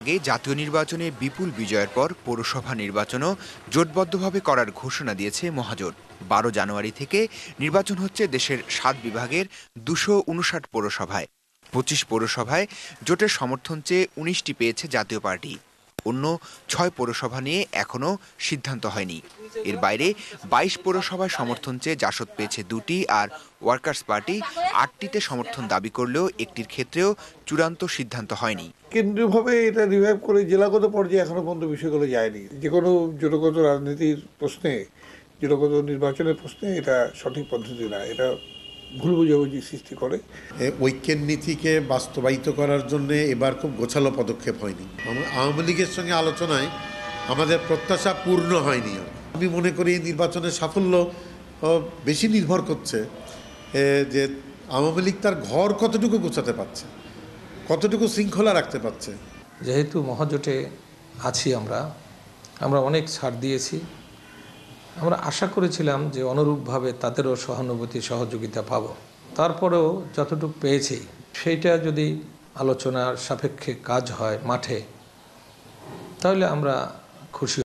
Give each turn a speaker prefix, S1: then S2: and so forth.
S1: আগে জাতীয় নির্বাচনে বিপুল বিজয়ের পর পৌরসভা নির্বাচনও জোটবদ্ধভাবে করার ঘোষণা দিয়েছে মহাজোট। 12 জানুয়ারি থেকে নির্বাচন হচ্ছে দেশের 7 বিভাগের 259 পৌরসভায়। 25 পৌরসভায় জোটের সমর্থন চেয়ে 19টি পেয়েছে জাতীয় পার্টি। অন্য 6 পৌরসভা নিয়ে এখনও সিদ্ধান্ত হয়নি। এর বাইরে 22 পৌরসভায় সমর্থন চেয়ে জাসদ পেয়েছে 2টি, আর ওয়ার্কার্স পার্টি 8টিতে সমর্থন দাবি করলেও একটির ক্ষেত্রেও চূড়ান্ত সিদ্ধান্ত হয়নি।
S2: কেন্দ্রীয়ভাবে এটা রিভাইভ করে জেলাগত পর্যায়ে এখনো পর্যন্ত বিষয়গুলো যায়নি। যে কোনো জোটগত রাজনীতির প্রশ্নে, জোটগত নির্বাচনের প্রশ্নে এটা সঠিক পদ্ধতি না, এটা ভুল বুঝাবুঝি সৃষ্টি করে।
S3: ঐক্যের নীতিকে বাস্তবায়িত করার জন্য এবার খুব গোছালো পদক্ষেপ হয়নি। আওয়ামী লীগের সঙ্গে আলোচনায় আমাদের প্রত্যাশা পূর্ণ হয়নি। আমি মনে করি নির্বাচনের সাফল্য বেশি নির্ভর করছে যে আওয়ামী লীগ তার ঘর কতটুকু গোছাতে পারছে, কতটুকু শৃঙ্খলা রাখতে পারছে।
S4: যেহেতু মহাজোটে আছি আমরা অনেক ছাড় দিয়েছি। আমরা আশা করেছিলাম যে অনুরূপভাবে তাদেরও সহানুভূতি সহযোগিতা পাব। তারপরেও যতটুকু পেয়েছি সেইটা যদি আলোচনার সাপেক্ষে কাজ হয় মাঠে, তাহলে আমরা খুশি।